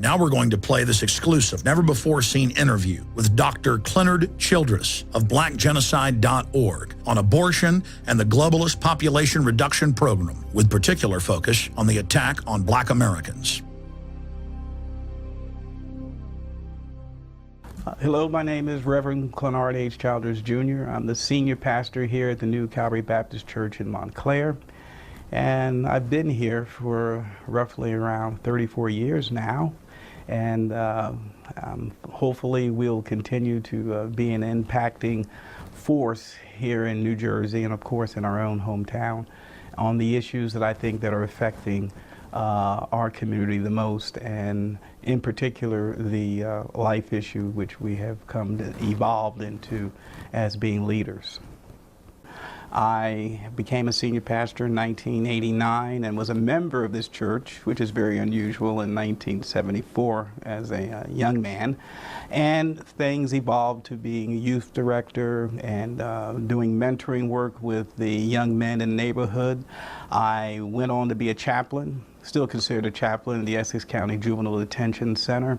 Now we're going to play this exclusive, never-before-seen interview with Dr. Clenard Childress of blackgenocide.org on abortion and the globalist population reduction program, with particular focus on the attack on Black Americans. Hello, my name is Reverend Clenard H. Childress, Jr. I'm the senior pastor here at the New Calvary Baptist Church in Montclair. And I've been here for roughly around 34 years now. And hopefully we'll continue to be an impacting force here in New Jersey and of course in our own hometown on the issues that I think that are affecting our community the most, and in particular the life issue which we have come to evolve into as being leaders. I became a senior pastor in 1989 and was a member of this church, which is very unusual, in 1974 as a young man. And things evolved to being a youth director and doing mentoring work with the young men in the neighborhood. I went on to be a chaplain, still considered a chaplain in the Essex County Juvenile Detention Center.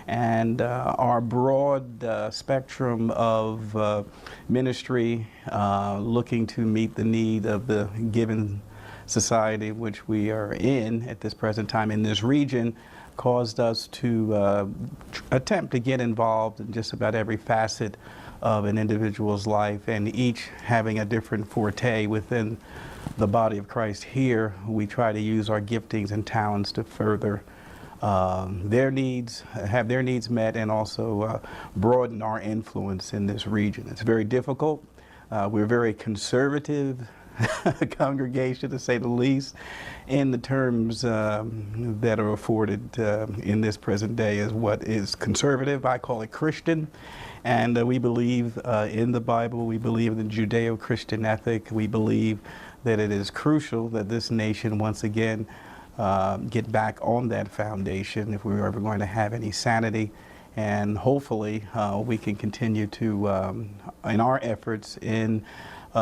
And our broad spectrum of ministry looking to meet the need of the given society which we are in at this present time in this region caused us to attempt to get involved in just about every facet of an individual's life, and each having a different forte within the body of Christ. Here we try to use our giftings and talents to further their needs, have their needs met, and also broaden our influence in this region. It's very difficult. We're a very conservative congregation, to say the least, in the terms that are afforded in this present day as what is conservative. I call it Christian. And we believe in the Bible. We believe in the Judeo-Christian ethic. We believe that it is crucial that this nation once again get back on that foundation if we're ever going to have any sanity. And hopefully we can continue to, in our efforts in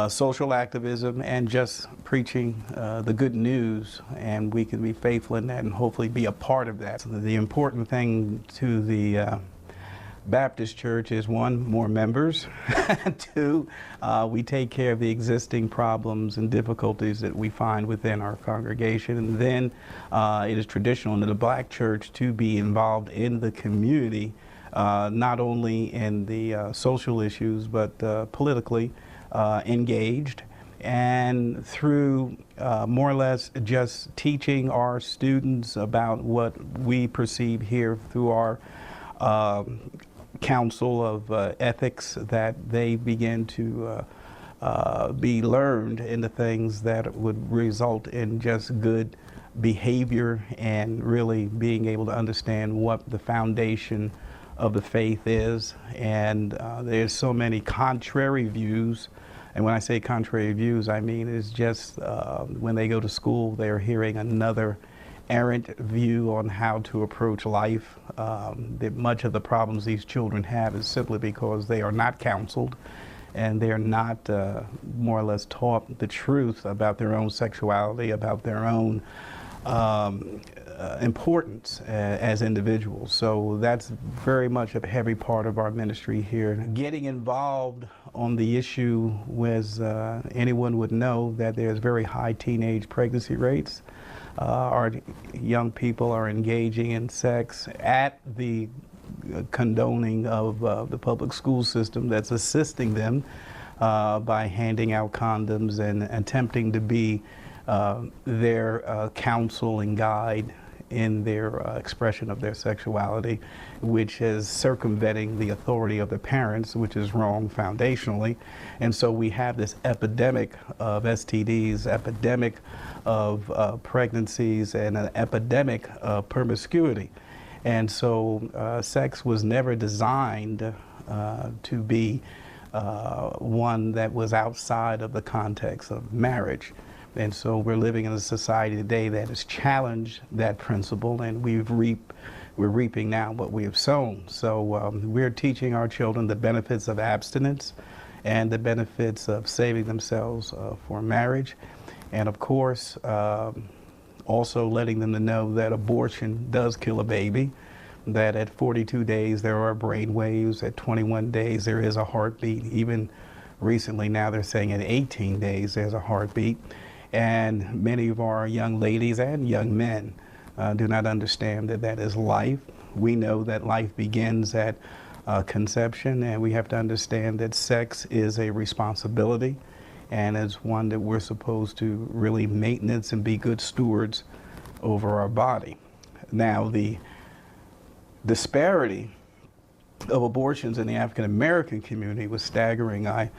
social activism and just preaching the good news, and we can be faithful in that and hopefully be a part of that. So the important thing to the Baptist Church is, one, more members. Two, we take care of the existing problems and difficulties that we find within our congregation. And then it is traditional in the Black church to be involved in the community, not only in the social issues, but politically engaged. And through more or less just teaching our students about what we perceive here through our council of ethics, that they begin to be learned in the things that would result in just good behavior and really being able to understand what the foundation of the faith is. And there's so many contrary views. And when I say contrary views, I mean it's just when they go to school, they're hearing another errant view on how to approach life. That much of the problems these children have is simply because they are not counseled and they are not more or less taught the truth about their own sexuality, about their own importance as individuals. So that's very much a heavy part of our ministry here. Getting involved on the issue was anyone would know that there's very high teenage pregnancy rates. Our young people are engaging in sex at the condoning of the public school system that's assisting them by handing out condoms and attempting to be their counsel and guide in their expression of their sexuality, which is circumventing the authority of the parents, which is wrong foundationally. And so we have this epidemic of STDs, epidemic of pregnancies, and an epidemic of promiscuity. And so sex was never designed to be one that was outside of the context of marriage. And so we're living in a society today that has challenged that principle, and we're reaping now what we have sown. So we're teaching our children the benefits of abstinence and the benefits of saving themselves for marriage. And of course, also letting them to know that abortion does kill a baby, that at 42 days there are brain waves, at 21 days there is a heartbeat. Even recently now they're saying at 18 days there's a heartbeat. And many of our young ladies and young men do not understand that that is life. We know that life begins at conception, and we have to understand that sex is a responsibility and is one that we're supposed to really maintenance and be good stewards over our body. Now, the disparity of abortions in the African American community was staggering. A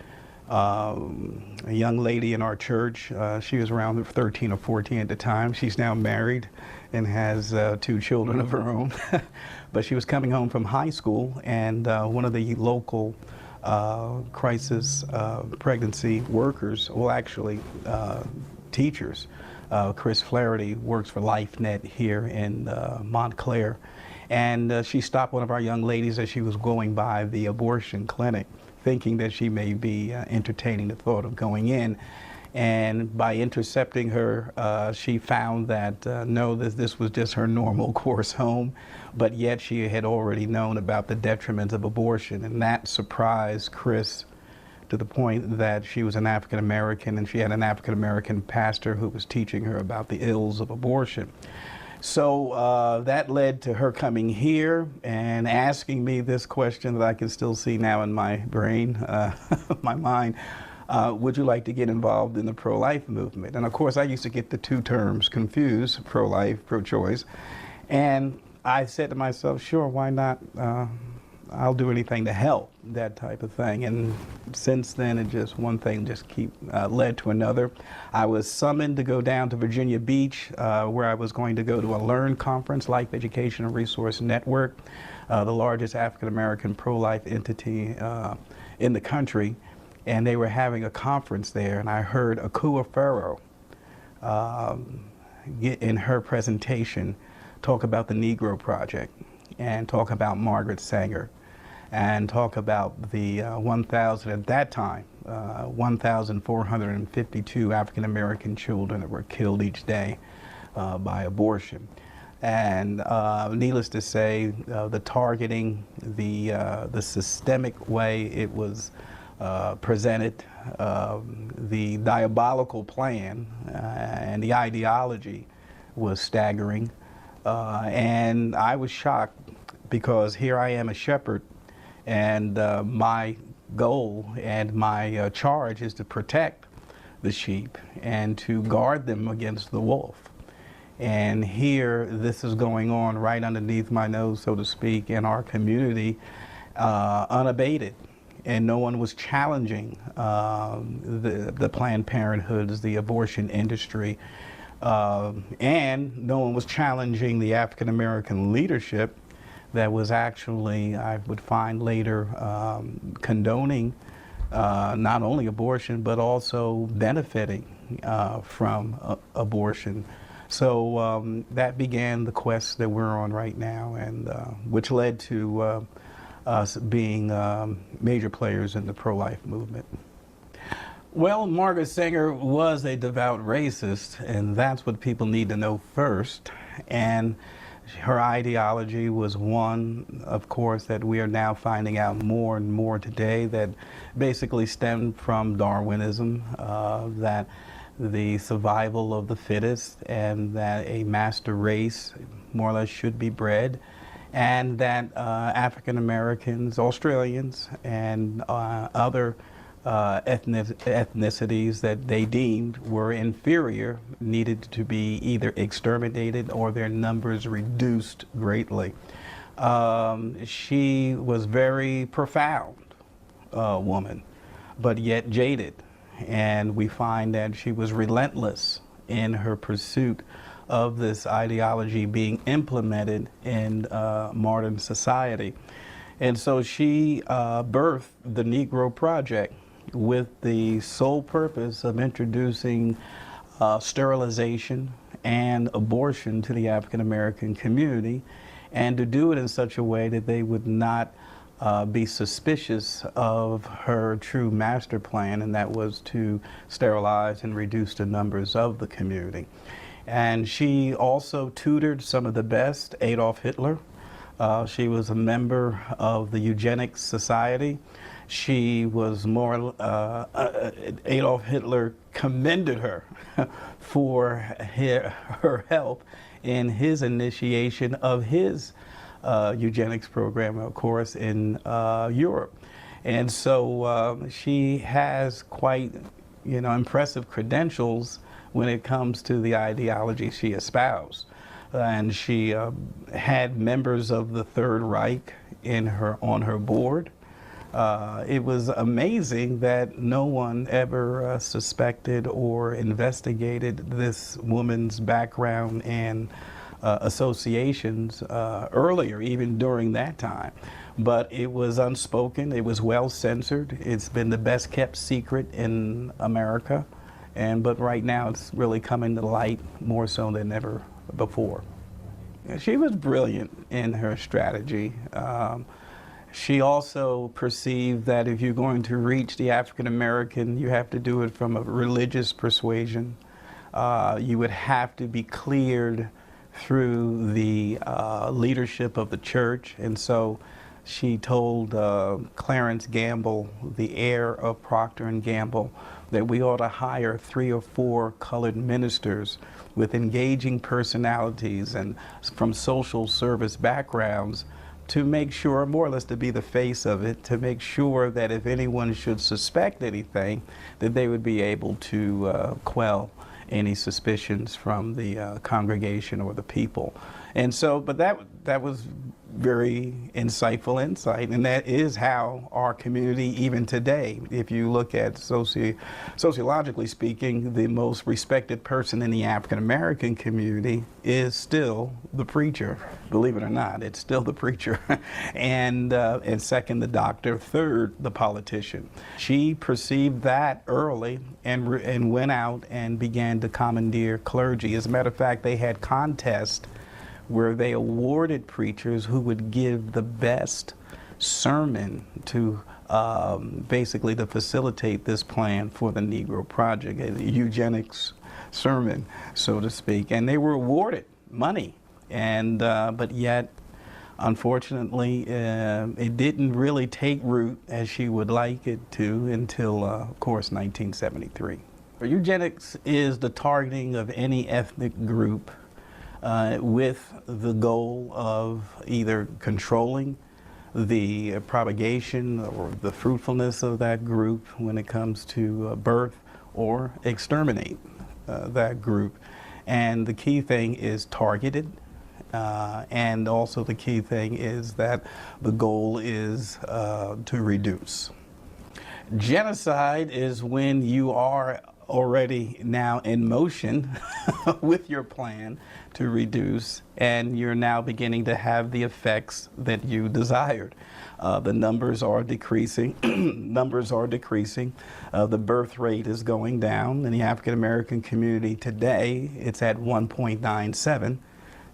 young lady in our church, she was around 13 or 14 at the time. She's now married and has 2 children of her own. But she was coming home from high school, and one of the local crisis pregnancy workers, well, actually teachers, Chris Flaherty works for LifeNet here in Montclair, and she stopped one of our young ladies as she was going by the abortion clinic, thinking that she may be entertaining the thought of going in. And by intercepting her, she found that no, this was just her normal course home, but yet she had already known about the detriments of abortion, and that surprised Chris to the point that she was an African American, and she had an African American pastor who was teaching her about the ills of abortion. So that led to her coming here and asking me this question that I can still see now in my brain, my mind. Would you like to get involved in the pro-life movement? And of course, I used to get the 2 terms confused, pro-life, pro-choice. And I said to myself, sure, why not? I'll do anything to help, that type of thing. And since then, it just one thing just led to another. I was summoned to go down to Virginia Beach, where I was going to go to a LEARN conference, Life Education and Resource Network, the largest African-American pro-life entity in the country. And they were having a conference there, and I heard Akua Farrow in her presentation talk about the Negro Project, and talk about Margaret Sanger, and talk about the 1,000, at that time, 1,452 African American children that were killed each day by abortion. And needless to say, the targeting, the systemic way it was presented, the diabolical plan and the ideology was staggering. And I was shocked, because here I am a shepherd, and my goal and my charge is to protect the sheep and to guard them against the wolf. And here this is going on right underneath my nose, so to speak, in our community, unabated. And no one was challenging the Planned Parenthoods, the abortion industry, and no one was challenging the African American leadership that was actually, I would find later, condoning not only abortion, but also benefiting from abortion. So that began the quest that we're on right now, and which led to us being major players in the pro-life movement. Well, Margaret Sanger was a devout racist, and that's what people need to know first. And her ideology was one, of course, that we are now finding out more and more today, that basically stemmed from Darwinism, that the survival of the fittest, and that a master race more or less should be bred, and that African Americans, Australians, and other ethnicities that they deemed were inferior needed to be either exterminated or their numbers reduced greatly. She was very profound woman, but yet jaded, and we find that she was relentless in her pursuit of this ideology being implemented in modern society. And so she birthed the Negro Project with the sole purpose of introducing sterilization and abortion to the African American community, and to do it in such a way that they would not be suspicious of her true master plan, and that was to sterilize and reduce the numbers of the community. And she also tutored some of the best, Adolf Hitler, She was a member of the Eugenics Society. She was more, Adolf Hitler commended her for her help in his initiation of his eugenics program, of course, in Europe. And so she has quite, impressive credentials when it comes to the ideology she espoused. And she had members of the Third Reich on her board. It was amazing that no one ever suspected or investigated this woman's background and associations earlier, even during that time. But it was unspoken, it was well censored, it's been the best kept secret in America, but right now it's really coming to light more so than ever before. She was brilliant in her strategy. She also perceived that if you're going to reach the African American, you have to do it from a religious persuasion. You would have to be cleared through the leadership of the church. And so she told Clarence Gamble, the heir of Procter & Gamble, that we ought to hire 3 or 4 colored ministers with engaging personalities and from social service backgrounds to make sure, more or less to be the face of it, to make sure that if anyone should suspect anything, that they would be able to quell any suspicions from the congregation or the people. And so, but that was very insightful insight, and that is how our community, even today, if you look at sociologically speaking, the most respected person in the African American community is still the preacher. Believe it or not, it's still the preacher. And second, the doctor. Third, the politician. She perceived that early and went out and began to commandeer clergy. As a matter of fact, they had contests where they awarded preachers who would give the best sermon to basically to facilitate this plan for the Negro Project, a eugenics sermon, so to speak. And they were awarded money, and but yet, unfortunately, it didn't really take root as she would like it to until, of course, 1973. Eugenics is the targeting of any ethnic group with the goal of either controlling the propagation or the fruitfulness of that group when it comes to birth, or exterminate that group. And the key thing is targeted, and also the key thing is that the goal is to reduce. Genocide is when you are already now in motion with your plan to reduce, and you're now beginning to have the effects that you desired. The numbers are decreasing. Numbers are decreasing. The birth rate is going down. In the African American community today, it's at 1.97.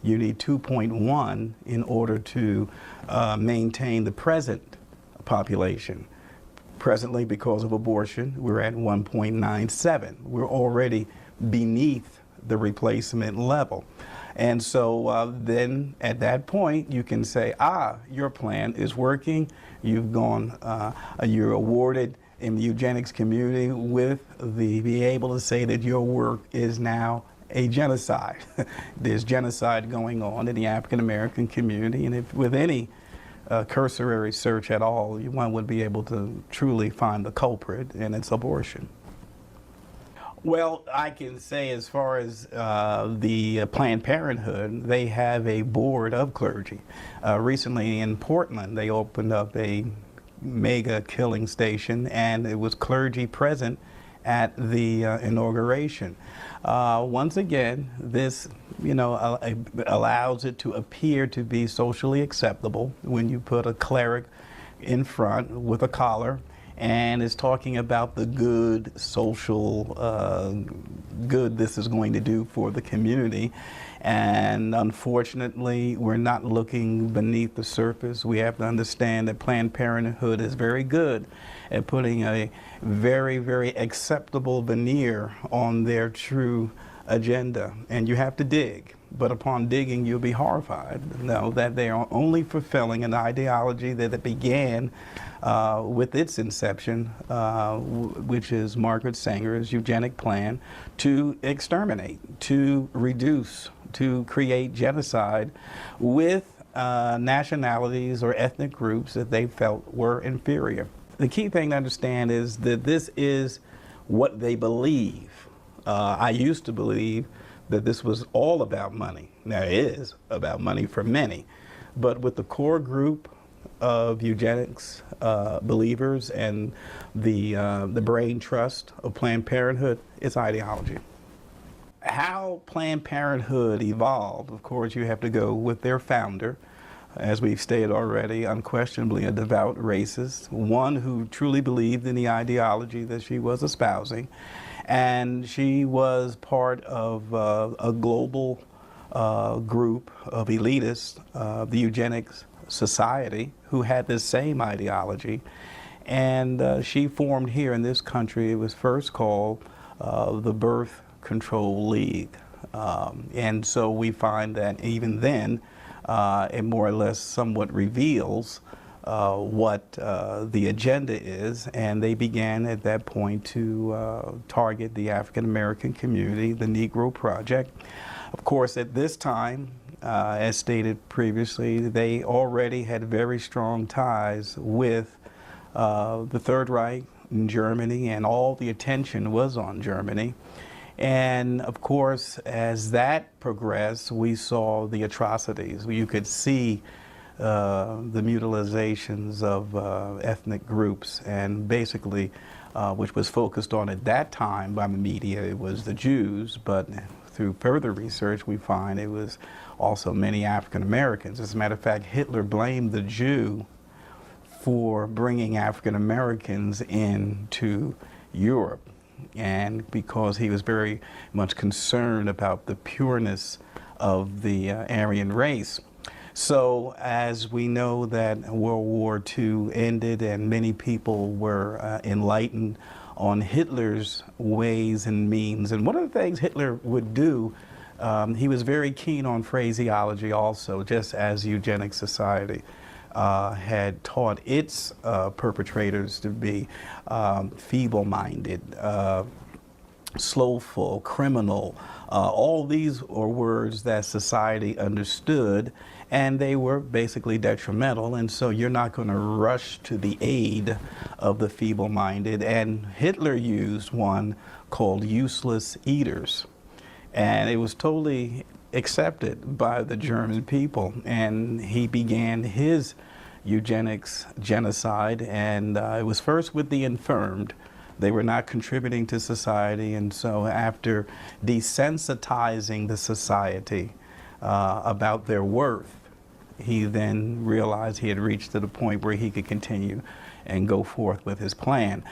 You need 2.1 in order to maintain the present population. Presently, because of abortion, we're at 1.97. We're already beneath the replacement level. And so then at that point, you can say, your plan is working. You've gone, you're awarded in the eugenics community with be able to say that your work is now a genocide. There's genocide going on in the African American community, and if with any cursory search at all, one would be able to truly find the culprit, and it's abortion. Well, I can say as far as the Planned Parenthood, they have a board of clergy. Recently in Portland, they opened up a mega killing station, and it was clergy present at the inauguration. Once again, this allows it to appear to be socially acceptable when you put a cleric in front with a collar and is talking about the good social good this is going to do for the community. And unfortunately, we're not looking beneath the surface. We have to understand that Planned Parenthood is very good at putting a very, very acceptable veneer on their true agenda. And you have to dig. but upon digging, you'll be horrified. Know that they are only fulfilling an ideology that began with its inception, which is Margaret Sanger's eugenic plan to exterminate, to reduce, to create genocide with nationalities or ethnic groups that they felt were inferior. The key thing to understand is that this is what they believe. I used to believe that this was all about money. Now it is about money for many, but with the core group of eugenics believers and the brain trust of Planned Parenthood, it's ideology. How Planned Parenthood evolved, of course, you have to go with their founder, as we've stated already, unquestionably a devout racist, one who truly believed in the ideology that she was espousing. And she was part of a global group of elitists, the Eugenics Society, who had this same ideology. And she formed here in this country, it was first called the Birth Control League. And so we find that even then, it more or less somewhat reveals what the agenda is, and they began at that point to target the African American community, the Negro Project. Of course, at this time, as stated previously, they already had very strong ties with the Third Reich in Germany, and all the attention was on Germany. And of course, as that progressed, we saw the atrocities. You could see the mutilations of ethnic groups, and basically, which was focused on at that time by the media, it was the Jews, but through further research, we find it was also many African Americans. As a matter of fact, Hitler blamed the Jew for bringing African Americans into Europe, and because he was very much concerned about the pureness of the Aryan race. So as we know that World War II ended and many people were enlightened on Hitler's ways and means, and one of the things Hitler would do, he was very keen on phraseology also, just as Eugenics Society had taught its perpetrators to be feeble-minded, slowful, criminal. All these are words that society understood, and they were basically detrimental, and so you're not going to rush to the aid of the feeble-minded. And Hitler used one called useless eaters, and it was totally accepted by the German people, and he began his eugenics genocide, and it was first with the infirmed. They were not contributing to society, and so after desensitizing the society about their worth, he then realized he had reached to the point where he could continue and go forth with his plan.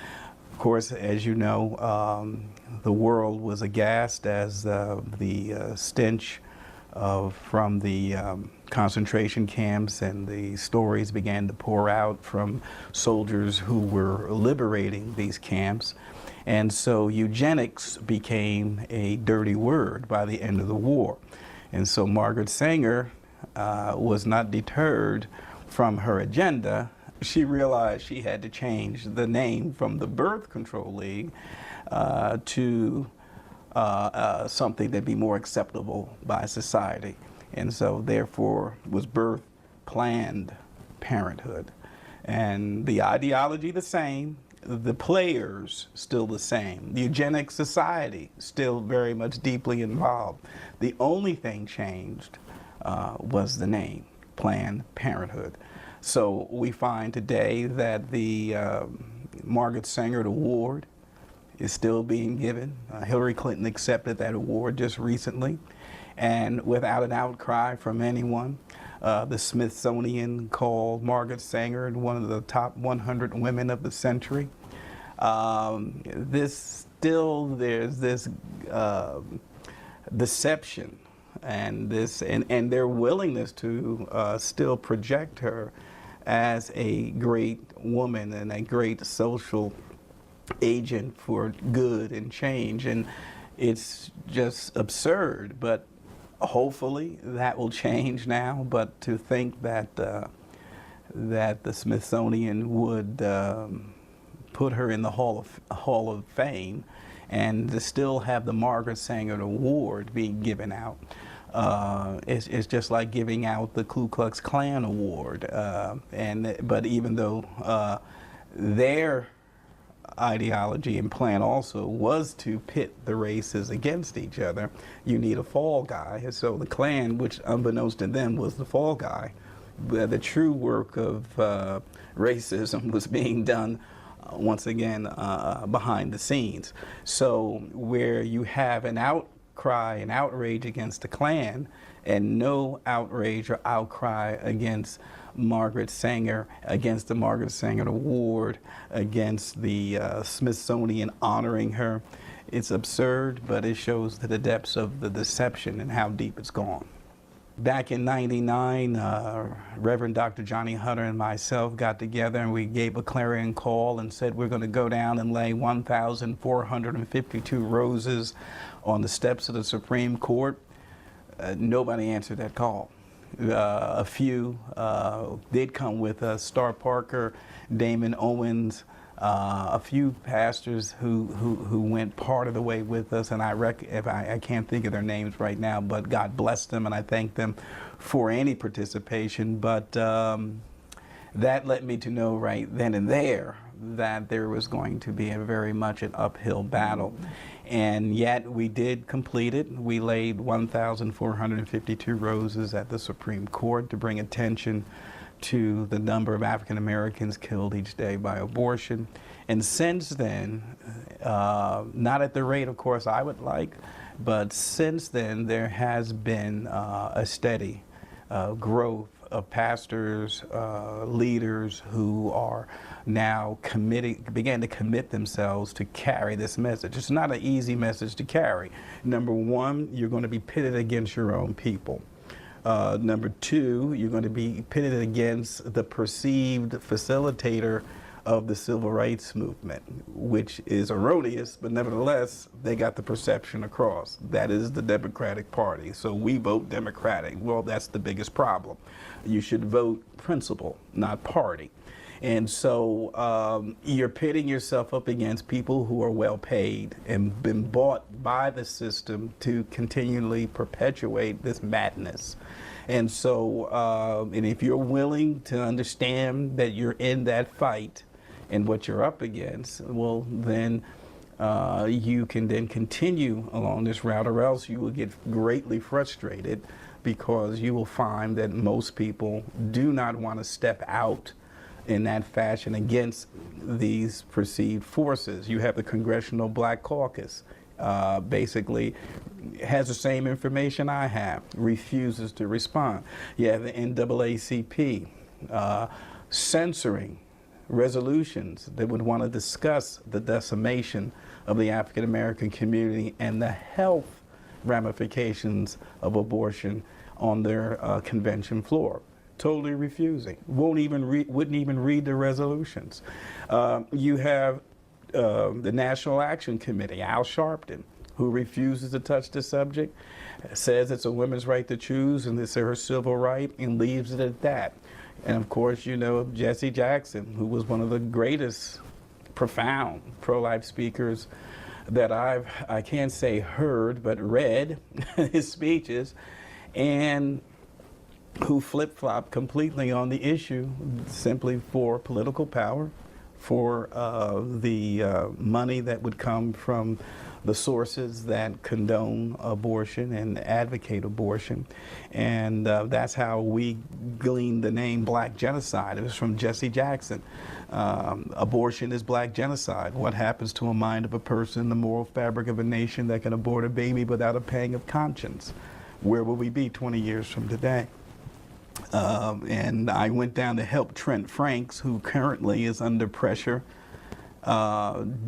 Of course, as you know, the world was aghast as the stench from the concentration camps and the stories began to pour out from soldiers who were liberating these camps. And so eugenics became a dirty word by the end of the war. And so Margaret Sanger was not deterred from her agenda. She realized she had to change the name from the Birth Control League to something that'd be more acceptable by society. And so therefore was birthed Planned Parenthood. And the ideology the same, the players still the same. The Eugenics Society still very much deeply involved. The only thing changed was the name, Planned Parenthood. So we find today that the Margaret Sanger Award is still being given. Hillary Clinton accepted that award just recently, and without an outcry from anyone. The Smithsonian called Margaret Sanger one of the top 100 women of the century. There's this deception and their willingness to still project her as a great woman and a great social agent for good and change, and it's just absurd. But Hopefully that will change now, but to think that that the Smithsonian would put her in the Hall of Fame and to still have the Margaret Sanger Award being given out. It's just like giving out the Ku Klux Klan Award. But even though their ideology and plan also was to pit the races against each other, you need a fall guy. And so the Klan, which unbeknownst to them was the fall guy, the true work of racism was being done once again behind the scenes. So where you have an outcry and outrage against the Klan and no outrage or outcry against Margaret Sanger, against the Margaret Sanger Award, against the Smithsonian honoring her, it's absurd, but it shows the depths of the deception and how deep it's gone. Back in '99, Reverend Dr. Johnny Hunter and myself got together and we gave a clarion call and said we're going to go down and lay 1,452 roses on the steps of the Supreme Court. Nobody answered that call. A few did come with us, Star Parker, Damon Owens, a few pastors who went part of the way with us, and I can't think of their names right now, but God bless them and I thank them for any participation. But that led me to know right then and there that there was going to be very much an uphill battle. And yet we did complete it. We laid 1,452 roses at the Supreme Court to bring attention to the number of African Americans killed each day by abortion. And since then, not at the rate, of course, I would like, but since then there has been a steady growth of pastors, leaders who are now began to commit themselves to carry this message. It's not an easy message to carry. Number one, you're going to be pitted against your own people. Number two, you're going to be pitted against the perceived facilitator of the civil rights movement, which is erroneous, but nevertheless, they got the perception across. That is the Democratic Party. So we vote Democratic. Well, that's the biggest problem. You should vote principle, not party. And so you're pitting yourself up against people who are well paid and been bought by the system to continually perpetuate this madness. And so, and if you're willing to understand that you're in that fight and what you're up against, well, then you can then continue along this route, or else you will get greatly frustrated because you will find that most people do not want to step out in that fashion against these perceived forces. You have the Congressional Black Caucus, basically has the same information I have, refuses to respond. You have the NAACP censoring resolutions that would want to discuss the decimation of the African American community and the health ramifications of abortion on their convention floor. Totally refusing. Wouldn't even read the resolutions. You have the National Action Committee, Al Sharpton, who refuses to touch the subject, says it's a woman's right to choose and it's her civil right, and leaves it at that. And of course, you know, Jesse Jackson, who was one of the greatest, profound pro-life speakers that I can't say heard, but read his speeches, and who flip-flopped completely on the issue simply for political power, for the money that would come from the sources that condone abortion and advocate abortion. And that's how we gleaned the name Black Genocide. It was from Jesse Jackson. Abortion is black genocide. What happens to a mind of a person, the moral fabric of a nation that can abort a baby without a pang of conscience? Where will we be 20 years from today? And I went down to help Trent Franks, who currently is under pressure,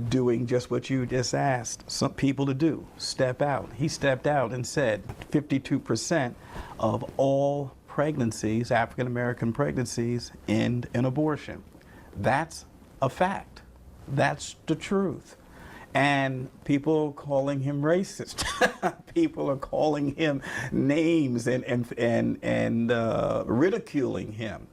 doing just what you just asked some people to do, step out. He stepped out and said 52% of all pregnancies, African American pregnancies, end in abortion. That's a fact. That's the truth. And people are calling him racist. People are calling him names and ridiculing him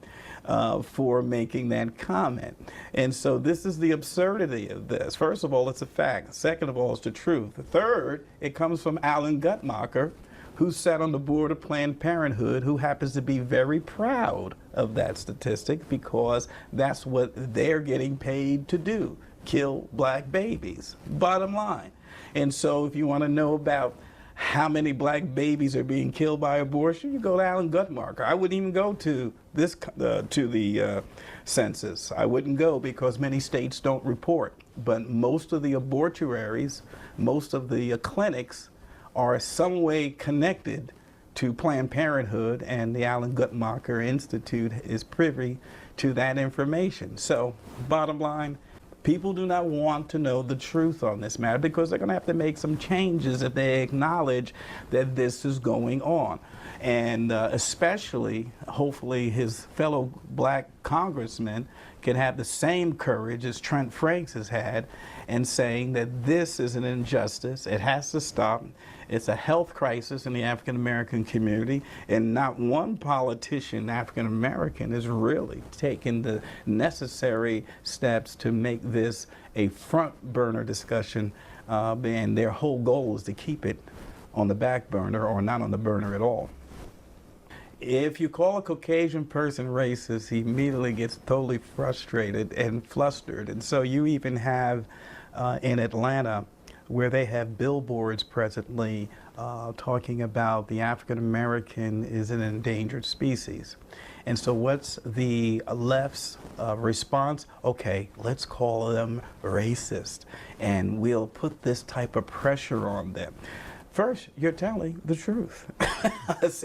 for making that comment. And so this is the absurdity of this. First of all, it's a fact. Second of all, it's the truth. Third, it comes from Alan Guttmacher, who sat on the board of Planned Parenthood, who happens to be very proud of that statistic because that's what they're getting paid to do, kill black babies, bottom line. And so if you want to know about how many black babies are being killed by abortion, you go to Alan Guttmacher. I wouldn't even go to the census. I wouldn't go because many states don't report. But most of the abortuaries, most of the clinics are some way connected to Planned Parenthood, and the Alan Guttmacher Institute is privy to that information. So, bottom line, people do not want to know the truth on this matter because they're going to have to make some changes if they acknowledge that this is going on. And especially, hopefully, his fellow black congressmen can have the same courage as Trent Franks has had in saying that this is an injustice. It has to stop. It's a health crisis in the African American community, and not one politician, African American, is really taking the necessary steps to make this a front burner discussion, and their whole goal is to keep it on the back burner or not on the burner at all. If you call a Caucasian person racist, he immediately gets totally frustrated and flustered. And so you even have in Atlanta, where they have billboards presently talking about the African American is an endangered species. And so what's the left's response? Okay, let's call them racist, and we'll put this type of pressure on them. First, you're telling the truth.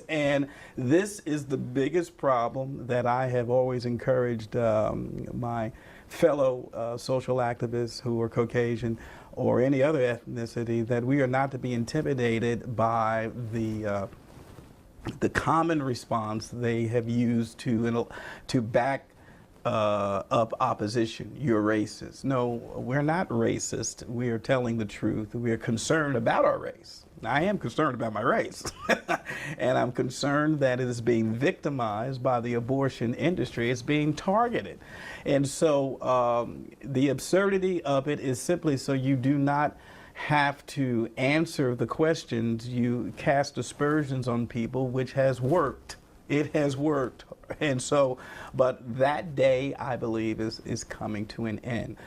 And this is the biggest problem that I have always encouraged my fellow social activists who are Caucasian or any other ethnicity, that we are not to be intimidated by the common response they have used to back up opposition. You're racist. No, we're not racist. We are telling the truth. We are concerned about our race. I am concerned about my race. And I'm concerned that it is being victimized by the abortion industry. It's being targeted. And so the absurdity of it is simply so you do not have to answer the questions. You cast aspersions on people, which has worked. It has worked. And so, but that day, I believe, is coming to an end.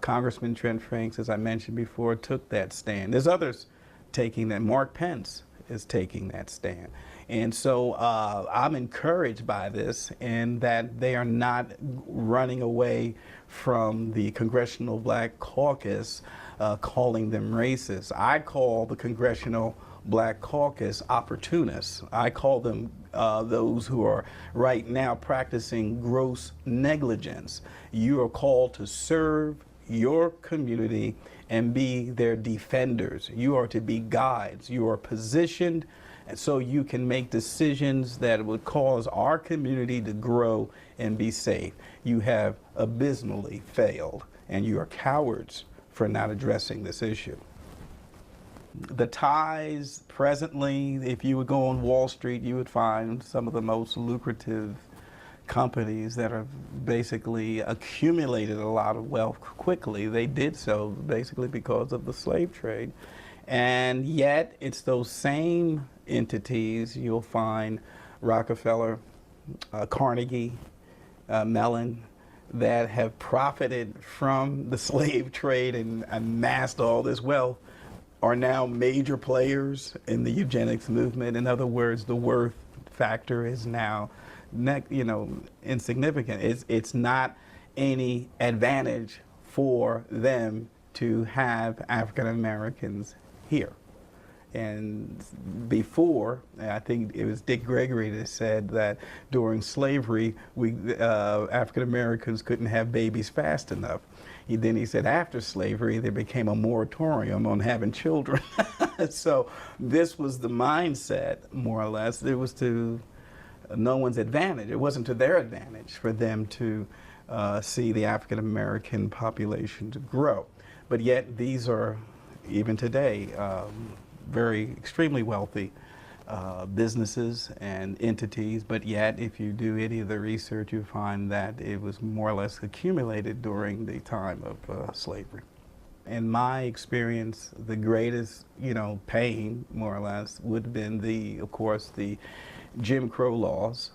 Congressman Trent Franks, as I mentioned before, took that stand. There's others taking that. Mark Pence is taking that stand. And so I'm encouraged by this, and that they are not running away from the Congressional Black Caucus, calling them racist. I call the Congressional Black Caucus opportunists. I call them those who are right now practicing gross negligence. You are called to serve your community and be their defenders. You are to be guides. You are positioned so you can make decisions that would cause our community to grow and be safe. You have abysmally failed, and you are cowards for not addressing this issue. The ties presently, if you would go on Wall Street, you would find some of the most lucrative companies that have basically accumulated a lot of wealth quickly. They did so basically because of the slave trade. And yet it's those same entities you'll find, Rockefeller, Carnegie, Mellon, that have profited from the slave trade and amassed all this wealth, are now major players in the eugenics movement. In other words, the worth factor is now insignificant. It's not any advantage for them to have African Americans here. And before, I think it was Dick Gregory that said that during slavery, African Americans couldn't have babies fast enough. Then he said after slavery, there became a moratorium on having children. So this was the mindset, more or less. It was to no one's advantage. It wasn't to their advantage for them to see the African American population to grow. But yet these are, even today, very extremely wealthy businesses and entities, but yet if you do any of the research, you find that it was more or less accumulated during the time of slavery. In my experience, the greatest, pain, more or less, would have been of course, the Jim Crow laws.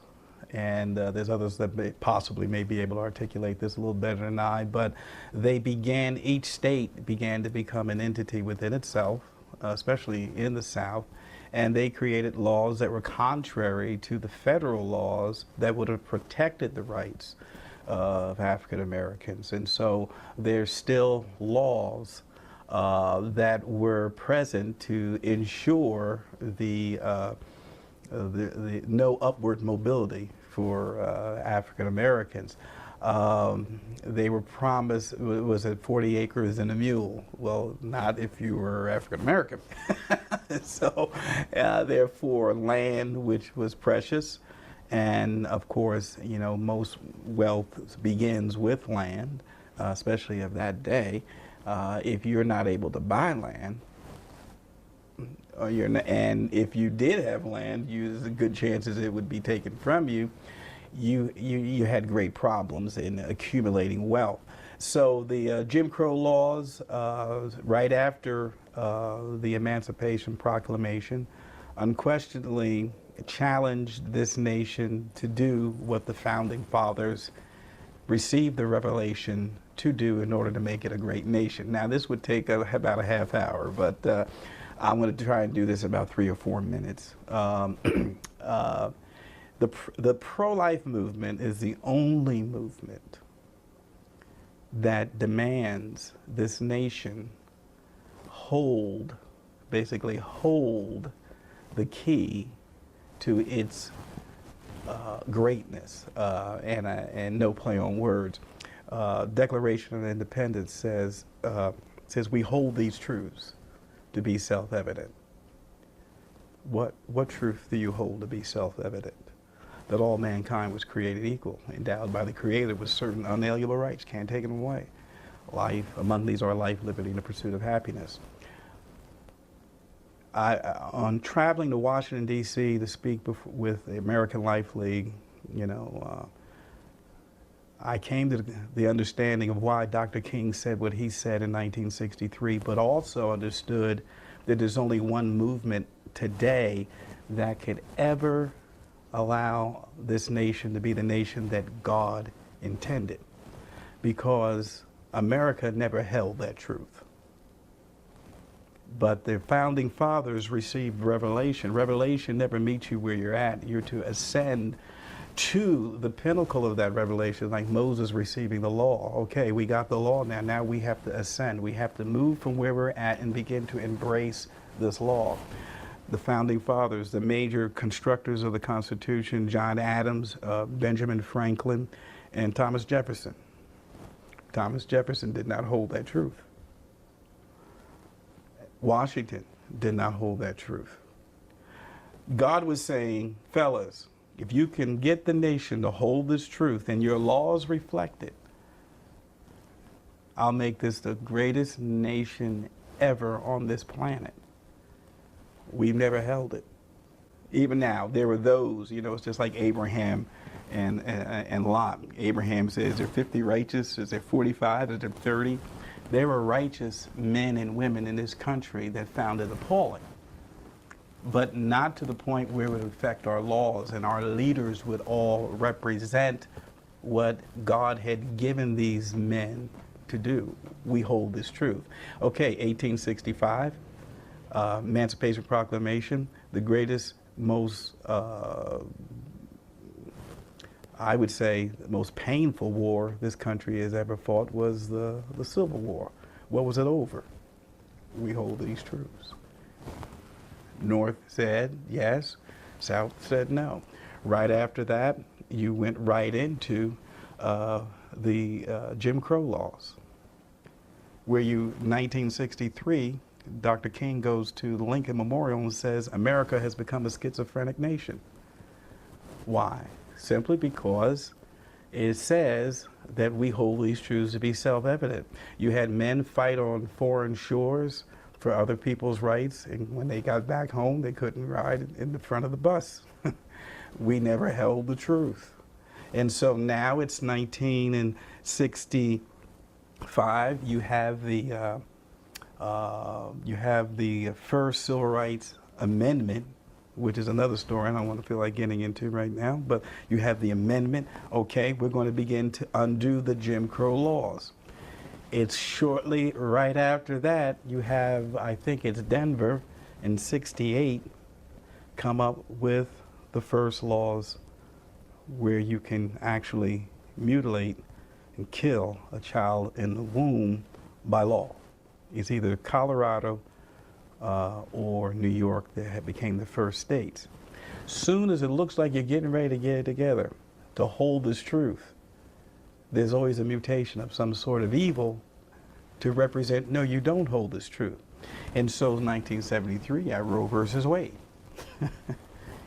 And there's others that possibly may be able to articulate this a little better than I, but each state began to become an entity within itself, especially in the South, and they created laws that were contrary to the federal laws that would have protected the rights of African Americans. And so there's still laws that were present to ensure the no upward mobility for African Americans. They were promised, was it 40 acres and a mule? Well, not if you were African American. So therefore land which was precious, and of course, most wealth begins with land, especially of that day. If you're not able to buy land, and if you did have land, there's a good chances it would be taken from you. You had great problems in accumulating wealth. So the Jim Crow laws, right after the Emancipation Proclamation, unquestionably challenged this nation to do what the Founding Fathers received the revelation to do in order to make it a great nation. Now, this would take about a half hour, but I'm going to try and do this about 3 or 4 minutes. The pro-life movement is the only movement that demands this nation basically hold the key to its greatness, and no play on words. Declaration of Independence says we hold these truths to be self-evident. What truth do you hold to be self-evident? That all mankind was created equal, endowed by the Creator with certain unalienable rights, can't take them away. Life, among these are life, liberty, and the pursuit of happiness. On traveling to Washington, D.C. to speak with the American Life League, I came to the understanding of why Dr. King said what he said in 1963, but also understood that there's only one movement today that could ever allow this nation to be the nation that God intended, because America never held that truth. But the Founding Fathers received revelation. Revelation never meets you where you're at. You're to ascend to the pinnacle of that revelation, like Moses receiving the law. Okay, we got the law now. Now we have to ascend. We have to move from where we're at and begin to embrace this law. The Founding Fathers, the major constructors of the Constitution, John Adams, Benjamin Franklin, and Thomas Jefferson. Thomas Jefferson did not hold that truth. Washington did not hold that truth. God was saying, fellas, if you can get the nation to hold this truth and your laws reflect it, I'll make this the greatest nation ever on this planet. We've never held it. Even now, there were those, it's just like Abraham and Lot. Abraham says, is there 50 righteous? Is there 45? Is there 30? There were righteous men and women in this country that found it appalling, but not to the point where it would affect our laws, and our leaders would all represent what God had given these men to do. We hold this truth. Okay, 1865, Emancipation Proclamation, the greatest, most, I would say, the most painful war this country has ever fought was the Civil War. What was it over? We hold these truths. North said yes, South said no. Right after that, you went right into the Jim Crow laws, where 1963, Dr. King goes to the Lincoln Memorial and says, America has become a schizophrenic nation. Why? Simply because It says that we hold these truths to be self-evident. You had men fight on foreign shores for other people's rights, and when they got back home, they couldn't ride in the front of the bus. We never held the truth. And so now it's 1965. You have the first Civil Rights Amendment, which is another story I don't want to feel like getting into right now, but you have the amendment. Okay, we're going to begin to undo the Jim Crow laws. It's shortly right after that, you have, I think it's Denver in 68, come up with the first laws where you can actually mutilate and kill a child in the womb by law. It's either Colorado or New York that became the first states. Soon as it looks like you're getting ready to get it together to hold this truth, there's always a mutation of some sort of evil to represent, no, you don't hold this truth. And so in 1973, you have Roe versus Wade.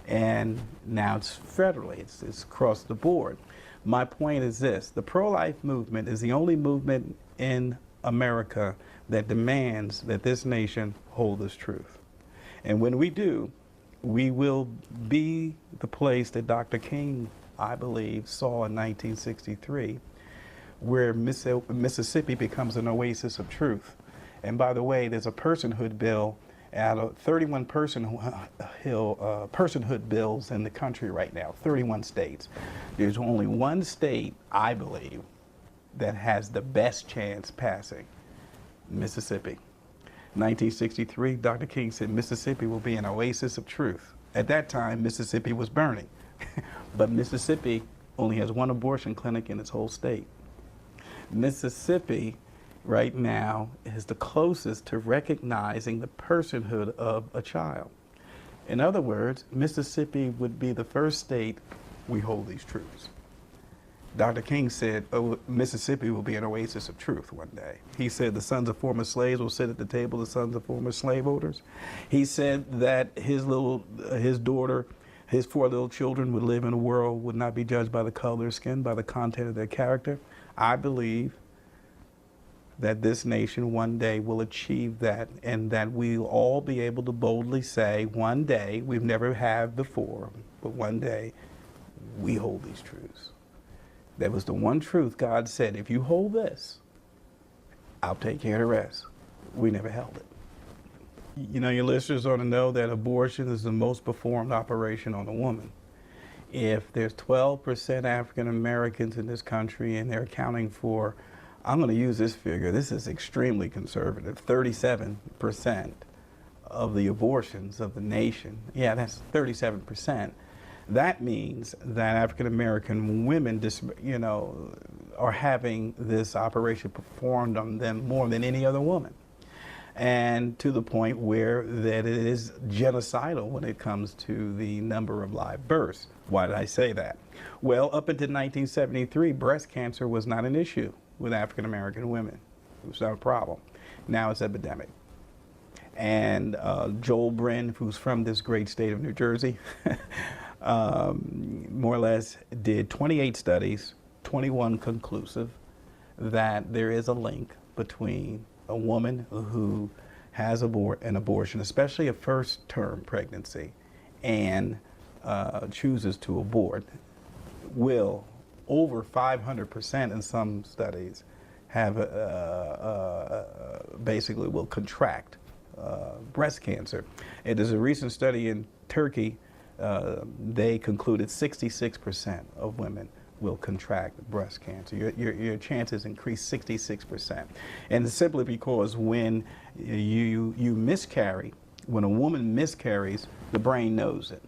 And now it's federally, it's across the board. My point is this: the pro-life movement is the only movement in America that demands that this nation hold this truth. And when we do, we will be the place that Dr. King, I believe, saw in 1963, where Mississippi becomes an oasis of truth. And by the way, there's a personhood bill out of 31 personhood bills in the country right now, 31 states. There's only one state, I believe, that has the best chance passing, Mississippi. 1963, Dr. King said Mississippi will be an oasis of truth. At that time, Mississippi was burning. But Mississippi only has one abortion clinic in its whole state. Mississippi right now is the closest to recognizing the personhood of a child. In other words, Mississippi would be the first state we hold these truths. Dr. King said, oh, Mississippi will be an oasis of truth one day. He said the sons of former slaves will sit at the table of the sons of former slaveholders. He said that his daughter, his 4 little children would live in a world, would not be judged by the color of their skin, by the content of their character. I believe that this nation one day will achieve that, and that we'll all be able to boldly say one day, we've never had before, but one day we hold these truths. That was the one truth God said, if you hold this, I'll take care of the rest. We never held it. You know, your listeners ought to know that abortion is the most performed operation on a woman. If there's 12% African Americans in this country and they're accounting for, I'm going to use this figure, this is extremely conservative, 37% of the abortions of the nation. Yeah, that's 37%. That means that African American women, you know, are having this operation performed on them more than any other woman. And to the point where that it is genocidal when it comes to the number of live births. Why did I say that? Well, up until 1973, breast cancer was not an issue with African American women. It was not a problem. Now it's epidemic. And Joel Bryn, who's from this great state of New Jersey, more or less did 28 studies, 21 conclusive, that there is a link between a woman who has an abortion, especially a first-term pregnancy, and chooses to abort, will, over 500% in some studies, have basically will contract breast cancer. It is a recent study in Turkey. They concluded 66% of women will contract breast cancer. Your chances increase 66%. And it's simply because when you miscarry, when a woman miscarries, the brain knows it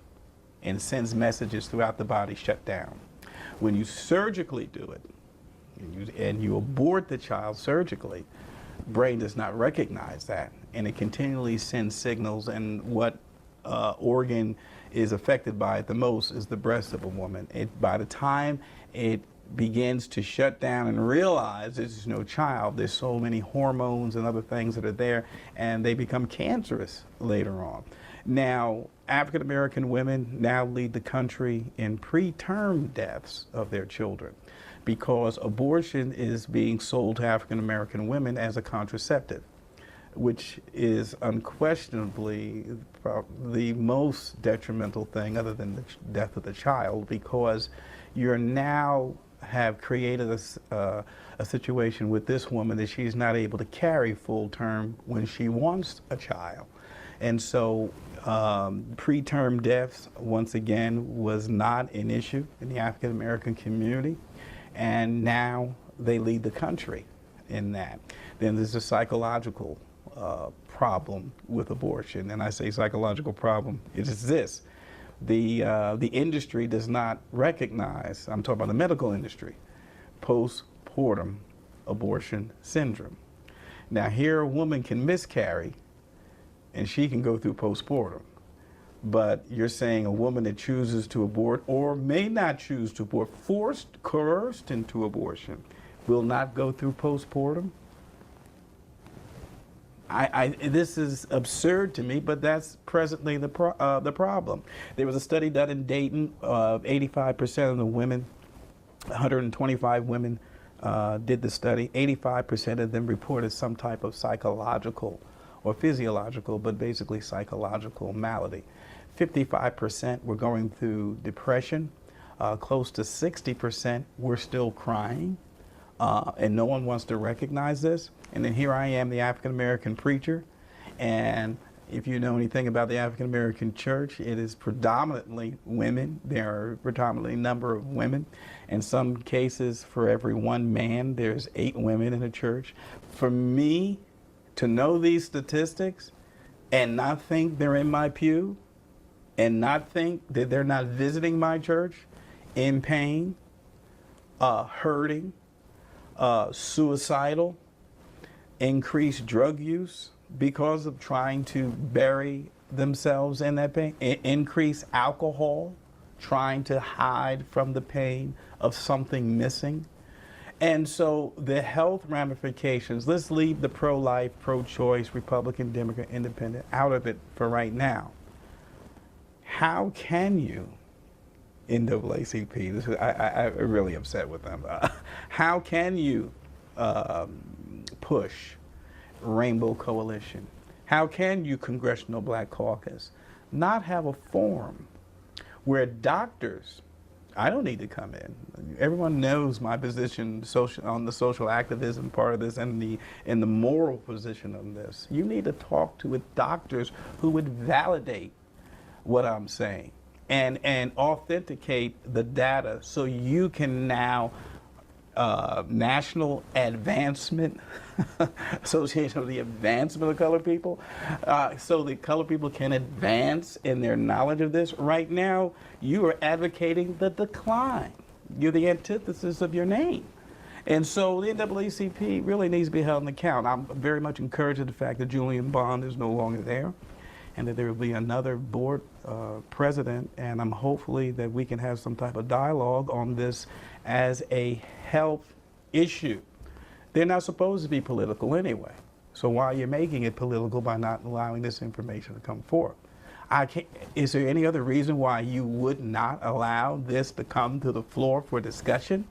and sends messages throughout the body, shut down. When you surgically do it, and you abort the child surgically, brain does not recognize that, and it continually sends signals, and what organ is affected by it the most is the breast of a woman. By the time it begins to shut down and realize there's no child, there's so many hormones and other things that are there, and they become cancerous later on. Now, African American women now lead the country in preterm deaths of their children because abortion is being sold to African American women as a contraceptive, which is unquestionably the most detrimental thing other than the death of the child, because you're now have created a situation with this woman that she's not able to carry full term when she wants a child. And so preterm deaths, once again, was not an issue in the African American community, and now they lead the country in that. Then there's a psychological problem with abortion, and I say psychological problem. It is this: the industry does not recognize. I'm talking about the medical industry, postpartum abortion syndrome. Now, here a woman can miscarry, and she can go through postpartum. But you're saying a woman that chooses to abort or may not choose to abort, coerced into abortion, will not go through postpartum? This is absurd to me, but that's presently the problem. There was a study done in Dayton. 85% of the women, 125 women did the study. 85% of them reported some type of psychological or physiological, but basically psychological malady. 55% were going through depression. Close to 60% were still crying. And no one wants to recognize this. And then here I am, the African American preacher. And if you know anything about the African American church, it is predominantly women. There are predominantly a number of women. In some cases, for every one man, there's 8 women in a church. For me to know these statistics and not think they're in my pew, and not think that they're not visiting my church in pain, hurting, suicidal, increased drug use because of trying to bury themselves in that pain, increased alcohol, trying to hide from the pain of something missing. And so the health ramifications, let's leave the pro-life, pro-choice, Republican, Democrat, Independent out of it for right now. How can you, NAACP, I'm really upset with them, how can you push Rainbow Coalition? How can you, Congressional Black Caucus, not have a forum where doctors, I don't need to come in. Everyone knows my position on the social activism part of this and the moral position on this. You need to talk to doctors who would validate what I'm saying and authenticate the data so you can now National Advancement Association of the Advancement of Colored People, so the colored people can advance in their knowledge of this. Right now, you are advocating the decline. You're the antithesis of your name. And so the NAACP really needs to be held in account. I'm very much encouraged at the fact that Julian Bond is no longer there, and that there will be another board president, and I'm hopefully that we can have some type of dialogue on this as a health issue. They're not supposed to be political anyway, so why are you making it political by not allowing this information to come forth? Is there any other reason why you would not allow this to come to the floor for discussion?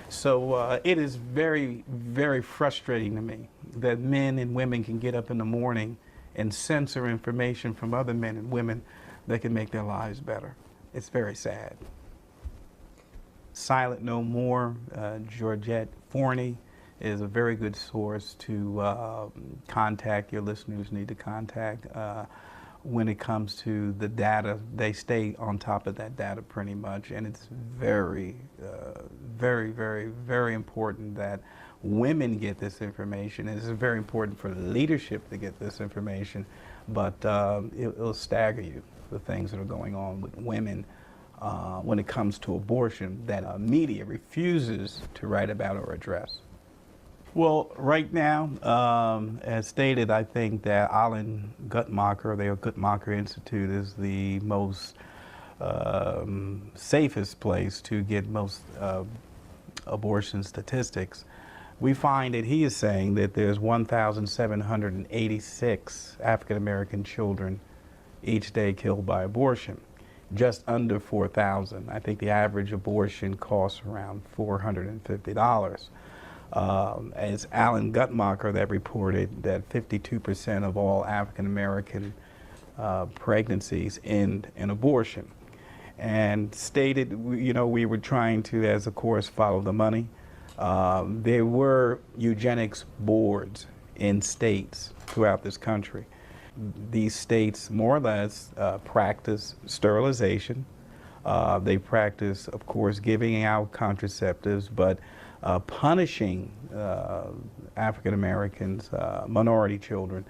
So it is very, very frustrating to me that men and women can get up in the morning and censor information from other men and women that can make their lives better. It's very sad. Silent No More, Georgette Forney is a very good source to contact. Your listeners need to contact. When it comes to the data, they stay on top of that data pretty much, and it's very, very important that women get this information. It's very important for leadership to get this information, but it'll stagger you, the things that are going on with women when it comes to abortion that media refuses to write about or address. Well, right now, as stated, I think that Alan Guttmacher, the Guttmacher Institute, is the most safest place to get most abortion statistics. We find that he is saying that there's 1,786 African American children each day killed by abortion. Just under 4,000. I think the average abortion costs around $450. It's Alan Guttmacher that reported that 52% of all African American pregnancies end in abortion, and stated, you know, we were trying to, as of course, follow the money. There were eugenics boards in states throughout this country. These states more or less practice sterilization. They practice, of course, giving out contraceptives, but punishing African Americans, minority children,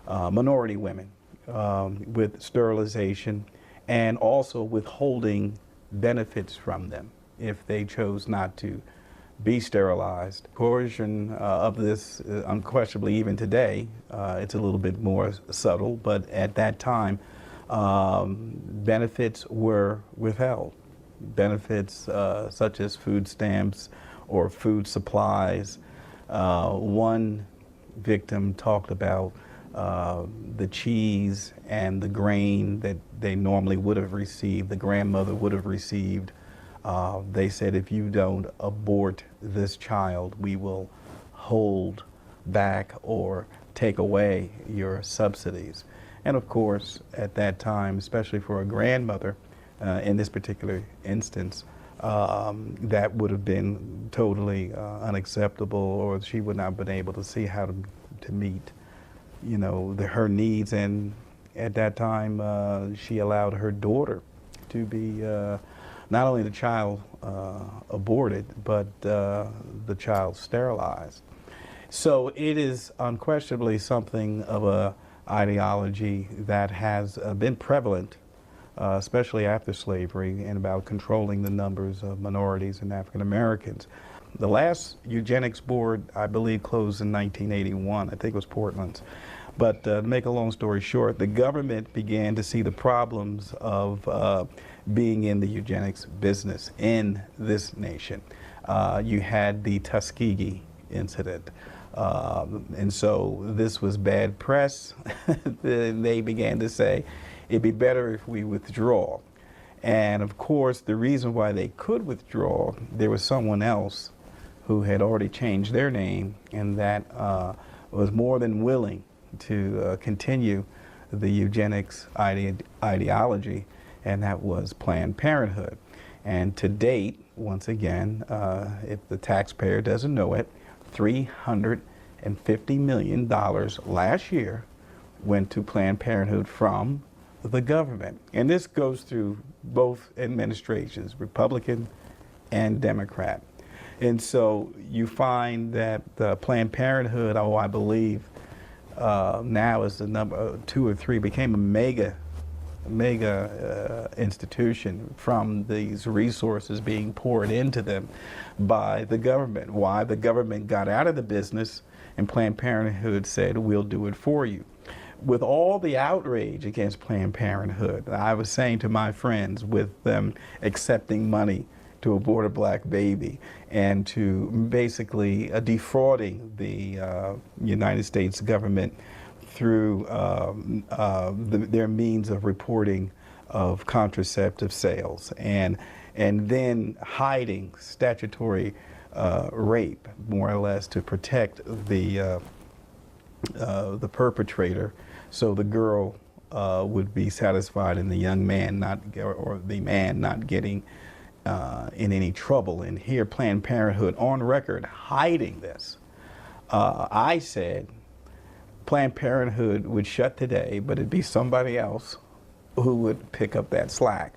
minority women with sterilization, and also withholding benefits from them if they chose not to be sterilized. Coercion of this, unquestionably, even today, it's a little bit more subtle, but at that time, benefits were withheld. Benefits such as food stamps or food supplies. One victim talked about the cheese and the grain that they normally would have received, the grandmother would have received. They said, if you don't abort this child, we will hold back or take away your subsidies. And of course, at that time, especially for a grandmother, in this particular instance, that would have been totally unacceptable, or she would not have been able to see how to meet, you know, her needs. And at that time, she allowed her daughter to be not only the child aborted, but the child sterilized. So it is unquestionably something of a ideology that has been prevalent, especially after slavery, and about controlling the numbers of minorities and African Americans. The last eugenics board, I believe, closed in 1981. I think it was Portland's. But to make a long story short, the government began to see the problems of being in the eugenics business in this nation. You had the Tuskegee incident. And so this was bad press. They began to say, it'd be better if we withdraw. And of course, the reason why they could withdraw, there was someone else who had already changed their name, and that was more than willing to continue the eugenics ideology, and that was Planned Parenthood. And to date, once again, if the taxpayer doesn't know it, $350 million last year went to Planned Parenthood from the government. And this goes through both administrations, Republican and Democrat. And so you find that Planned Parenthood, I believe, now is the number 2 or 3, became a mega institution from these resources being poured into them by the government. Why? The government got out of the business, and Planned Parenthood said, we'll do it for you. With all the outrage against Planned Parenthood, I was saying to my friends, with them accepting money to abort a black baby and to basically defrauding the United States government through their means of reporting of contraceptive sales, and then hiding statutory rape, more or less, to protect the perpetrator, so the girl would be satisfied and the young man or the man not getting in any trouble. And here Planned Parenthood on record hiding this. I said Planned Parenthood would shut today, but it'd be somebody else who would pick up that slack.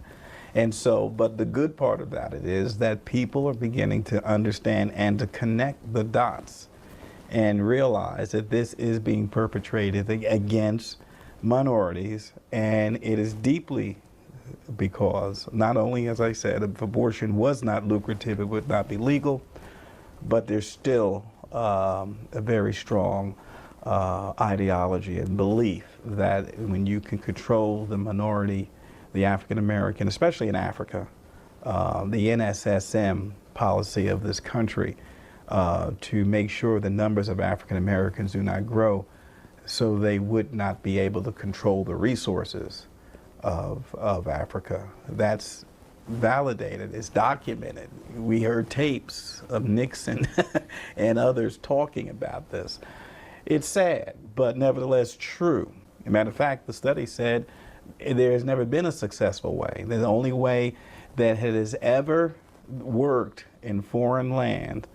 And so, but the good part about it is that people are beginning to understand and to connect the dots and realize that this is being perpetrated against minorities, and it is deeply because not only, as I said, if abortion was not lucrative, it would not be legal, but there's still a very strong ideology and belief that when you can control the minority, the African American, especially in Africa, the NSSM policy of this country to make sure the numbers of African Americans do not grow, so they would not be able to control the resources. of Africa. That's validated, it's documented. We heard tapes of Nixon and others talking about this. It's sad, but nevertheless true. As a matter of fact, the study said there has never been a successful way. The only way that has ever worked in foreign land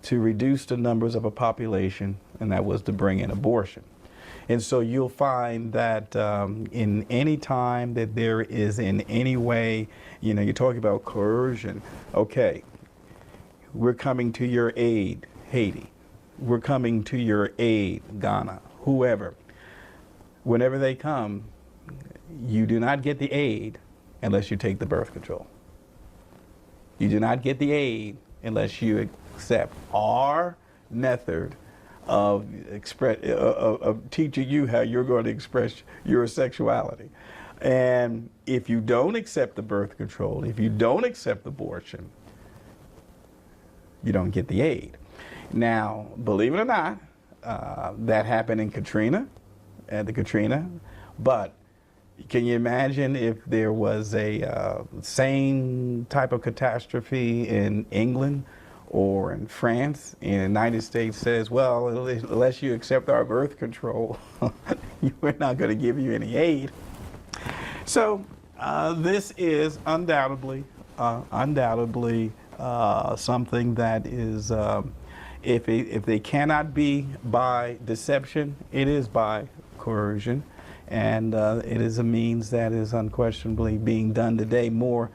to reduce the numbers of a population, and that was to bring in abortion. And so you'll find that in any time that there is in any way, you know, you're talking about coercion. Okay, we're coming to your aid, Haiti. We're coming to your aid, Ghana, whoever. Whenever they come, you do not get the aid unless you take the birth control. You do not get the aid unless you accept our method of teaching you how you're going to express your sexuality. And if you don't accept the birth control, if you don't accept abortion, you don't get the aid. Now, believe it or not, that happened in Katrina, but can you imagine if there was a same type of catastrophe in England or in France, and the United States says, well, unless you accept our birth control, we're not going to give you any aid. So this is undoubtedly something that is, if they cannot be by deception, it is by coercion. And it is a means that is unquestionably being done today more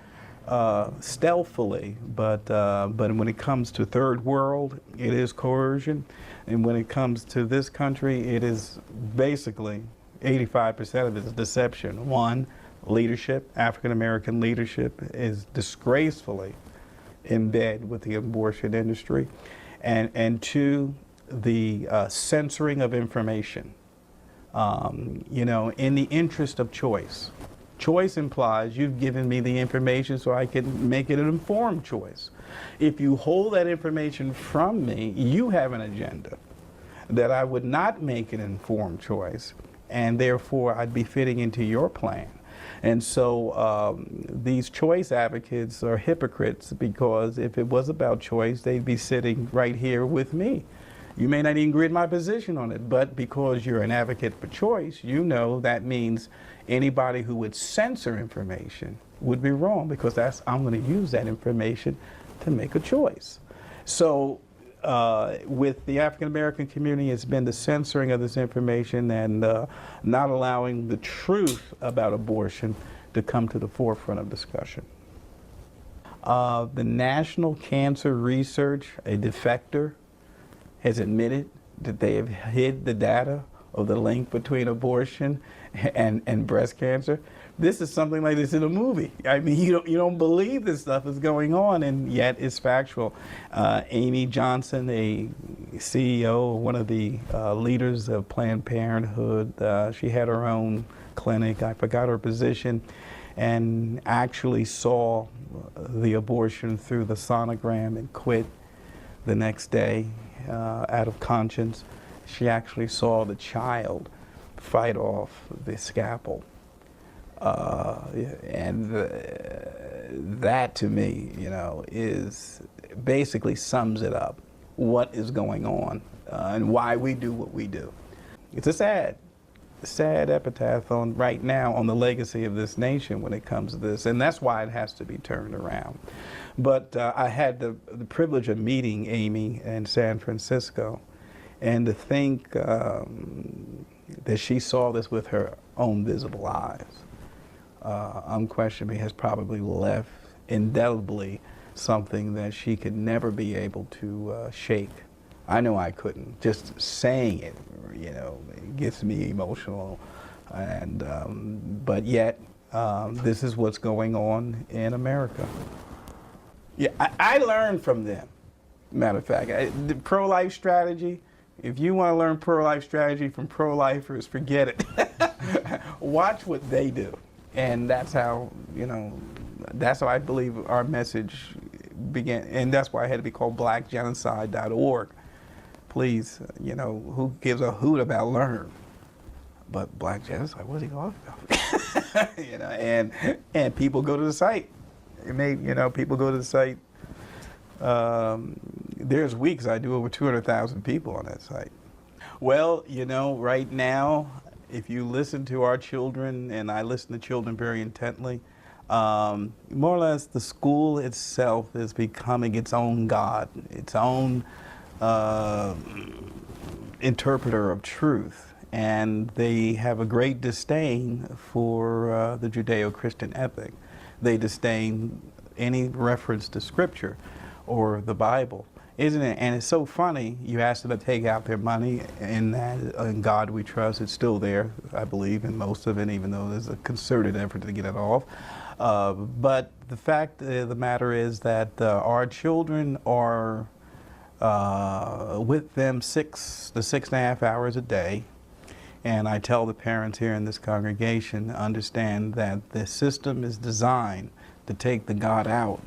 stealthily, but when it comes to third world, it is coercion, and when it comes to this country, it is basically 85% of it is deception. One, leadership, African American leadership is disgracefully in bed with the abortion industry, and two, the censoring of information. You know, in the interest of choice. Choice implies you've given me the information so I can make it an informed choice. If you hold that information from me, you have an agenda that I would not make an informed choice, and therefore I'd be fitting into your plan. And so these choice advocates are hypocrites, because if it was about choice, they'd be sitting right here with me. You may not even agree with my position on it, but because you're an advocate for choice, you know that means anybody who would censor information would be wrong, because I'm going to use that information to make a choice. So with the African American community, it's been the censoring of this information and not allowing the truth about abortion to come to the forefront of discussion. The National Cancer Research, a defector, has admitted that they have hid the data of the link between abortion and breast cancer. This is something like this in a movie. I mean, you don't believe this stuff is going on, and yet it's factual. Amy Johnson, a CEO, one of the leaders of Planned Parenthood, she had her own clinic. I forgot her position, and actually saw the abortion through the sonogram and quit the next day. Out of conscience. She actually saw the child fight off the scalpel. And that to me, you know, is basically sums it up, what is going on and why we do what we do. It's a sad epitaph on right now on the legacy of this nation when it comes to this, and that's why it has to be turned around. But I had the privilege of meeting Amy in San Francisco, and to think that she saw this with her own visible eyes, unquestionably has probably left indelibly something that she could never be able to shake. I know I couldn't. Just saying it, you know, it gets me emotional, and but yet this is what's going on in America. Yeah, I learned from them. Matter of fact, the pro-life strategy, if you want to learn pro-life strategy from pro-lifers, forget it. Watch what they do. And that's how, you know, that's how I believe our message began. And that's why it had to be called blackgenocide.org. Please, you know, who gives a hoot about learn? But black genocide, what's he talking about? You know, and people go to the site. People go to the site. There's weeks I do over 200,000 people on that site. Well, right now, if you listen to our children, and I listen to children very intently, more or less the school itself is becoming its own God, its own interpreter of truth. And they have a great disdain for the Judeo-Christian ethic. They disdain any reference to Scripture or the Bible, isn't it? And it's so funny, you ask them to take out their money, and that in God we trust, it's still there, I believe, in most of it, even though there's a concerted effort to get it off. But the fact of the matter is that our children are with them 6 to 6.5 hours a day. And I tell the parents here in this congregation, understand that the system is designed to take the God out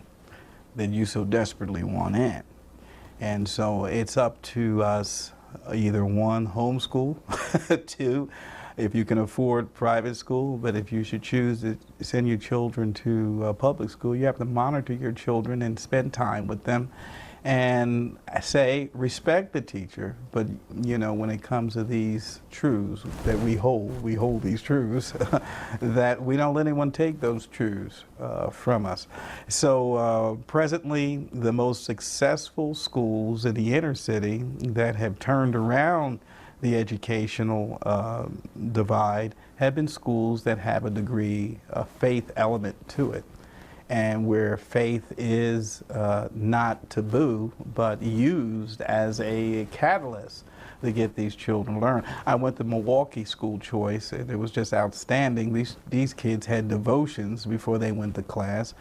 that you so desperately want in. And so it's up to us, either one, homeschool, two, if you can afford private school, but if you should choose to send your children to public school, you have to monitor your children and spend time with them. And say, respect the teacher, but when it comes to these truths that we hold these truths, that we don't let anyone take those truths from us. So presently, the most successful schools in the inner city that have turned around the educational divide have been schools that have a degree of faith element to it, and where faith is not taboo, but used as a catalyst to get these children to learn. I went to Milwaukee School Choice, and it was just outstanding. These kids had devotions before they went to class.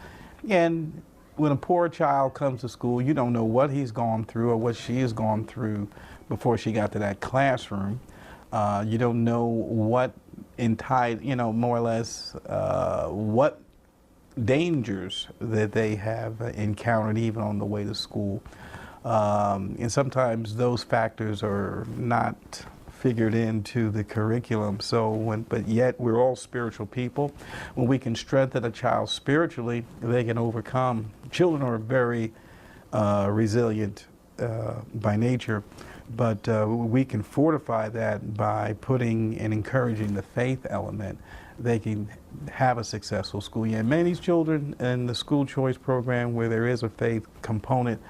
And when a poor child comes to school, you don't know what he's gone through or what she has gone through before she got to that classroom. You don't know what more or less what dangers that they have encountered even on the way to school. And sometimes those factors are not figured into the curriculum. But yet we're all spiritual people. When we can strengthen a child spiritually, they can overcome. Children are very resilient by nature, but we can fortify that by putting and encouraging the faith element. They can have a successful school year. Many of these children in the school choice program, where there is a faith component,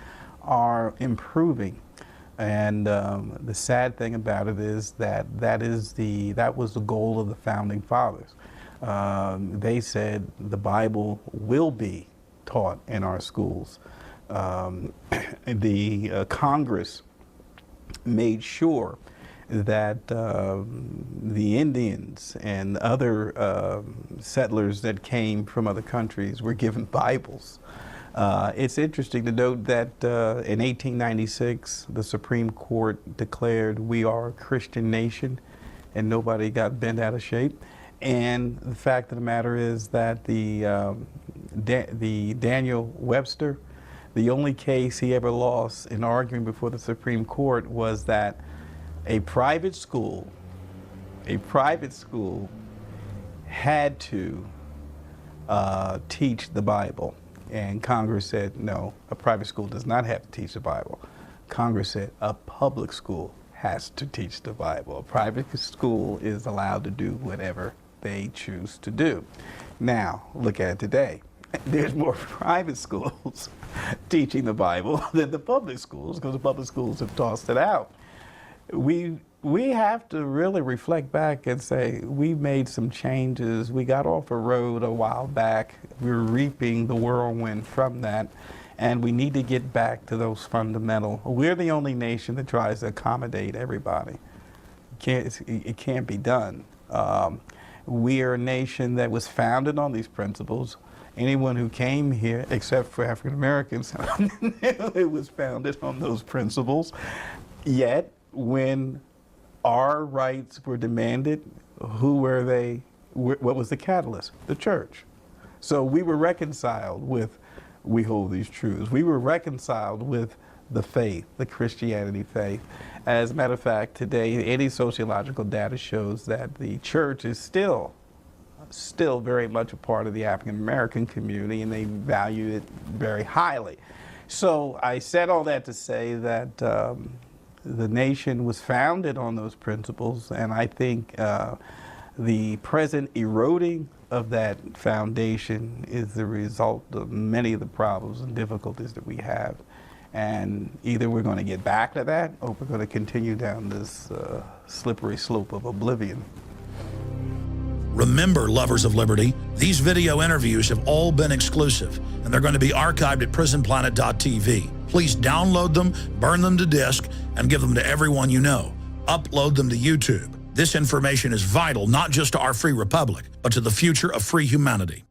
are improving. And the sad thing about it is that that was the goal of the founding fathers. They said the Bible will be taught in our schools. The Congress made sure that the Indians and other settlers that came from other countries were given Bibles. It's interesting to note that in 1896, the Supreme Court declared we are a Christian nation, and nobody got bent out of shape. And the fact of the matter is that the Daniel Webster, the only case he ever lost in arguing before the Supreme Court was that a private school had to teach the Bible. And Congress said, no, a private school does not have to teach the Bible. Congress said a public school has to teach the Bible. A private school is allowed to do whatever they choose to do. Now, look at it today. There's more private schools teaching the Bible than the public schools, because the public schools have tossed it out. We have to really reflect back and say, we made some changes. We got off a road a while back. We're reaping the whirlwind from that, and we need to get back to those fundamental. We're the only nation that tries to accommodate everybody. It can't be done. We are a nation that was founded on these principles. Anyone who came here, except for African Americans, it was founded on those principles. Yet, when our rights were demanded, who were they? What was the catalyst? The church. So we were reconciled with, we hold these truths. We were reconciled with the faith, the Christianity faith. As a matter of fact, today, any sociological data shows that the church is still very much a part of the African American community, and they value it very highly. So I said all that to say that the nation was founded on those principles, and I think the present eroding of that foundation is the result of many of the problems and difficulties that we have. And either we're going to get back to that, or we're going to continue down this slippery slope of oblivion. Remember, lovers of liberty, these video interviews have all been exclusive, and they're going to be archived at prisonplanet.tv. Please download them, burn them to disk, and give them to everyone you know. Upload them to YouTube. This information is vital not just to our free republic, but to the future of free humanity.